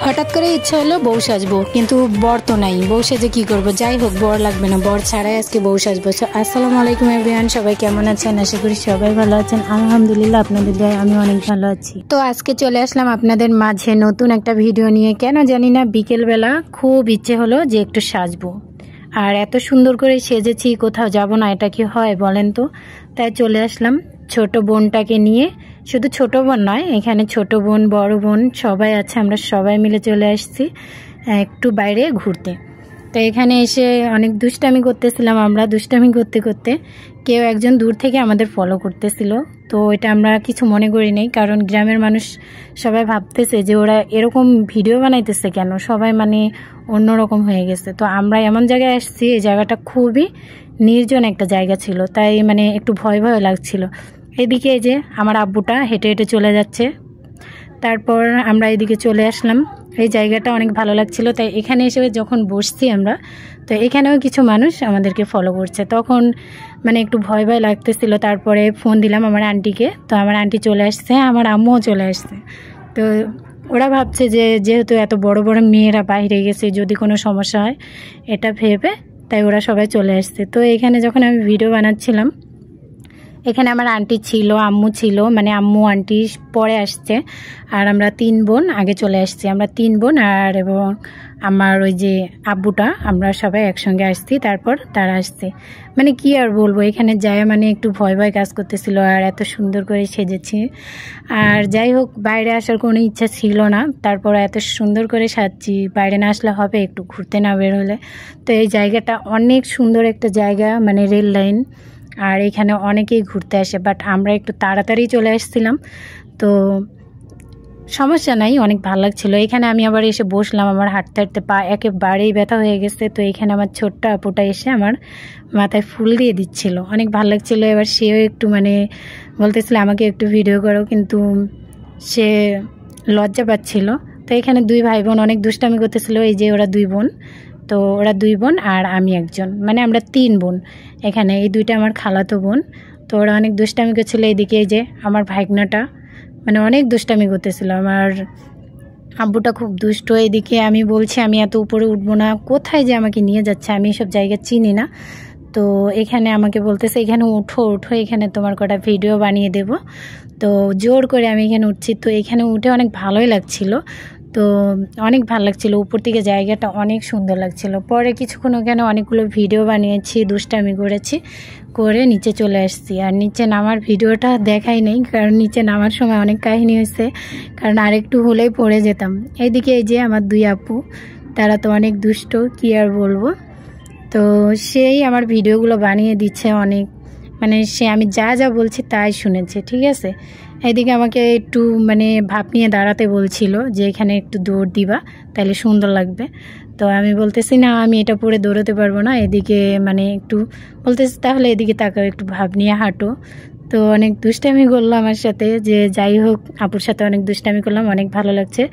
হঠাৎ করে ইচ্ছা হলো বউ সাজবো, কিন্তু বর তো নাই। বউ সেজে কি করবো? যাই হোক, বর লাগবে না, বর ছাড়াই আজকে বউ সাজবো। আসসালামু আলাইকুম এভরিওয়ান, সবাই কেমন আছেন? আশা করি সবাই ভালো আছেন। আলহামদুলিল্লাহ, আপনাদের দয়ায় আমি অনেক ভালো আছি। তো আজকে চলে আসলাম আপনাদের মাঝে নতুন একটা ভিডিও নিয়ে। কেন জানি না বিকেলবেলা খুব ইচ্ছে হলো যে একটু সাজবো, আর এত সুন্দর করে সেজেছি, কোথাও যাব না, এটা কি হয় বলেন তো? তাই চলে আসলাম ছোট বোনটাকে নিয়ে। শুধু ছোট বোন নয়, এখানে ছোট বোন বড় বোন সবাই আছে, আমরা সবাই মিলে চলে আসছি একটু বাইরে ঘুরতে। তো এখানে এসে অনেক দুষ্টামি করতেছিলাম। আমরা দুষ্টামি করতে করতে কেউ একজন দূর থেকে আমাদের ফলো করতেছিল। তো এটা আমরা কিছু মনে করি নাই, কারণ গ্রামের মানুষ সবাই ভাবতেছে যে ওরা এরকম ভিডিও বানাইতেছে কেন, সবাই মানে অন্যরকম হয়ে গেছে। তো আমরা এমন জায়গায় আসছি, এই জায়গাটা খুবই নির্জন একটা জায়গা ছিল, তাই মানে একটু ভয় ভয় লাগছিল। এদিকে এই যে আমার আব্বুটা হেঁটে হেঁটে চলে যাচ্ছে, তারপর আমরা এদিকে চলে আসলাম। এই জায়গাটা অনেক ভালো লাগছিল, তাই এখানে এসে যখন বসছি আমরা, তো এখানেও কিছু মানুষ আমাদেরকে ফলো করছে। তখন মানে একটু ভয় ভয় লাগতেছিল। তারপরে ফোন দিলাম আমার আন্টিকে, তো আমার আন্টি চলে আসছে, আমার আম্মুও চলে আসছে। তো ওরা ভাবছে যে যেহেতু এত বড় বড় মেয়েরা বাইরে গেছে, যদি কোনো সমস্যা হয় এটা ভেবে তাই ওরা সবাই চলে আসছে। তো এখানে যখন আমি ভিডিও বানাচ্ছিলাম, এখানে আমার আন্টি ছিল, আম্মু ছিল, মানে আম্মু আন্টি পরে আসছে, আর আমরা 3 বোন আগে চলে আসছি। আমরা 3 বোন আর এবং আমার ওই যে আব্বুটা, আমরা সবাই একসঙ্গে আসছি, তারপর তারা আসছে। মানে কি আর বলবো, এখানে যায় মানে একটু ভয় ভয় কাজ করতেছিল, আর এত সুন্দর করে সেজেছি। আর যাই হোক, বাইরে আসার কোনো ইচ্ছা ছিল না, তারপর এত সুন্দর করে সাজছি, বাইরে না আসলে হবে, একটু ঘুরতে না বের হলে। তো এই জায়গাটা অনেক সুন্দর একটা জায়গা, মানে রেল লাইন, আর এখানে অনেকেই ঘুরতে আসে, বাট আমরা একটু তাড়াতাড়ি চলে আসছিলাম, তো সমস্যা নাই, অনেক ভালো লাগছিলো। এখানে আমি আবার এসে বসলাম, আমার হাঁটতে হাঁটতে পা একেবারেই ব্যথা হয়ে গেছে। তো এখানে আমার ছোট্ট আপুটা এসে আমার মাথায় ফুল দিয়ে দিচ্ছিল, অনেক ভালো লাগছিলো। এবার সেও একটু মানে বলতেছিল আমাকে একটু ভিডিও করো, কিন্তু সে লজ্জা পাচ্ছিল। তো এখানে 2 ভাই বোন অনেক দুষ্টামি করতেছিল। এই যে ওরা 2 বোন, তো ওরা 2 বোন আর আমি একজন, মানে আমরা 3 বোন। এখানে এই 2টা আমার খালাতো বোন, তো ওরা অনেক দুষ্টামি করছিল। এইদিকে এই যে আমার ভাগনাটা মানে অনেক দুষ্টামি করতেছিল। আমার আব্বুটা খুব দুষ্ট। এদিকে আমি বলছি আমি এত উপরে উঠবো না, কোথায় যে আমাকে নিয়ে যাচ্ছে, আমি এসব জায়গা চিনি না। তো এখানে আমাকে বলতেছে এখানে উঠো উঠো, এখানে তোমার কটা ভিডিও বানিয়ে দেব। তো জোর করে আমি এখানে উঠছি। তো এখানে উঠে অনেক ভালোই লাগছিল, তো অনেক ভালো লাগছিল, উপর থেকে জায়গাটা অনেক সুন্দর লাগছিল। পরে কিছুক্ষণ ওখানে অনেকগুলো ভিডিও বানিয়েছি, দুষ্টামি করেছি, করে নিচে চলে আসছি। আর নিচে নামার ভিডিওটা দেখাই নেই, কারণ নিচে নামার সময় অনেক কাহিনী হয়েছে, কারণ আরেকটু হলেই পড়ে যেতাম। এইদিকে এই যে আমার 2 আপু, তারা তো অনেক দুষ্ট, কি আর বলবো। তো সেই আমার ভিডিওগুলো বানিয়ে দিচ্ছে অনেক, মানে সে আমি যা যা বলছি তাই শুনেছে, ঠিক আছে। এদিকে আমাকে একটু মানে ভাব নিয়ে দাঁড়াতে বলছিল যে এখানে একটু দৌড় দিবা, তাহলে সুন্দর লাগবে। তো আমি বলতেছি না, আমি এটা পরে দৌড়াতে পারবো না। এদিকে মানে একটু বলতেছি তাহলে এদিকে তাকাও, একটু ভাব নিয়ে হাঁটো। তো অনেক দুষ্টামি করলো আমার সাথে, যে যাই হোক আপুর সাথে অনেক দুষ্টামি করলাম, অনেক ভালো লাগছে।